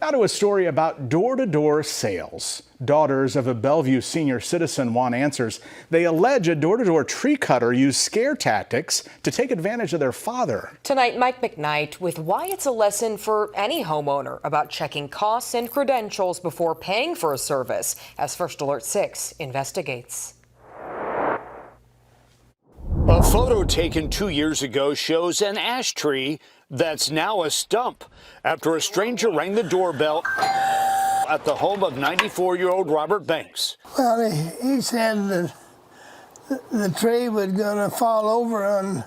Now to a story about door-to-door sales. Daughters of a Bellevue senior citizen want answers. They allege a door-to-door tree cutter used scare tactics to take advantage of their father. Tonight, Mike McKnight with why it's a lesson for any homeowner about checking costs and credentials before paying for a service, as First Alert 6 investigates. A photo taken 2 years ago shows an ash tree that's now a stump after a stranger rang the doorbell at the home of 94-year-old Robert Banks. Well, he said that the tree was going to fall over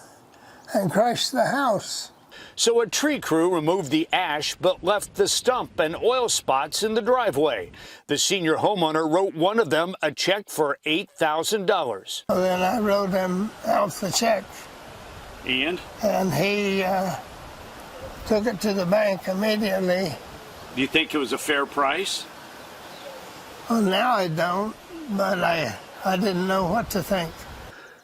and crush the house. So a tree crew removed the ash but left the stump and oil spots in the driveway. The senior homeowner wrote one of them a check for $8,000. So then I wrote him out the check. And he took it to the bank immediately. do you think it was a fair price? Well, now I don't, but I didn't know what to think.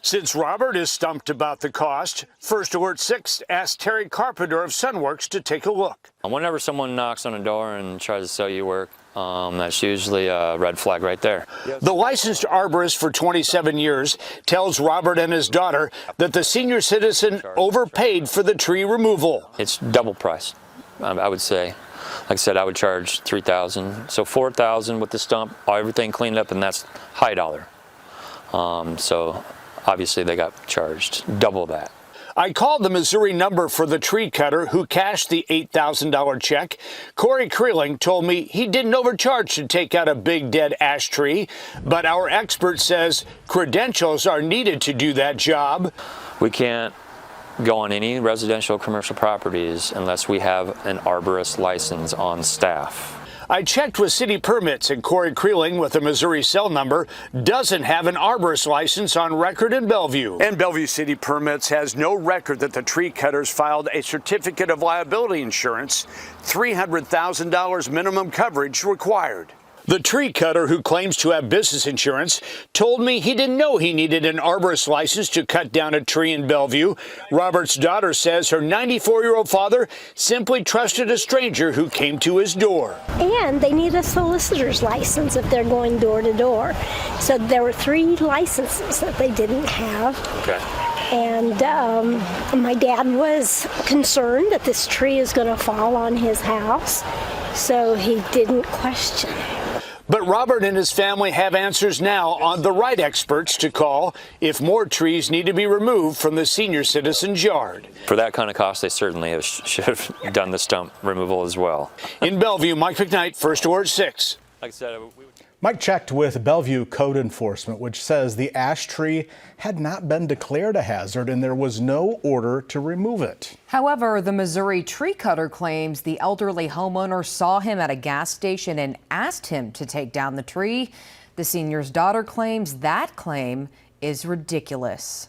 Since Robert is stumped about the cost, First Alert 6 asked Terry Carpenter of Sunworks to take a look. Whenever someone knocks on a door and tries to sell you work, that's usually a red flag right there. The licensed arborist for 27 years tells Robert and his daughter that the senior citizen overpaid for the tree removal. It's double price, I would say. Like I said, I would charge $3,000, so $4,000 with the stump, everything cleaned up, and that's high dollar. So obviously they got charged double that. I called the Missouri number for the tree cutter who cashed the $8,000 check. Corey Creeling told me he didn't overcharge to take out a big dead ash tree, but our expert says credentials are needed to do that job. We can't go on any residential or commercial properties unless we have an arborist license on staff. I checked with city permits, and Corey Creeling with a Missouri cell number doesn't have an arborist license on record in Bellevue. And Bellevue City Permits has no record that the tree cutters filed a certificate of liability insurance, $300,000 minimum coverage required. The tree cutter, who claims to have business insurance, told me he didn't know he needed an arborist license to cut down a tree in Bellevue. Robert's daughter says her 94-year-old father simply trusted a stranger who came to his door. And they need a solicitor's license if they're going door to door. So there were 3 licenses that they didn't have. Okay. And my dad was concerned that this tree is going to fall on his house, so he didn't question. But Robert and his family have answers now on the right experts to call if more trees need to be removed from the senior citizen's yard. For that kind of cost, they certainly should have done the stump removal as well. In Bellevue, Mike McKnight, First Alert 6. Like I said, Mike checked with Bellevue Code Enforcement, which says the ash tree had not been declared a hazard and there was no order to remove it. However, the Missouri tree cutter claims the elderly homeowner saw him at a gas station and asked him to take down the tree. The senior's daughter claims that claim is ridiculous.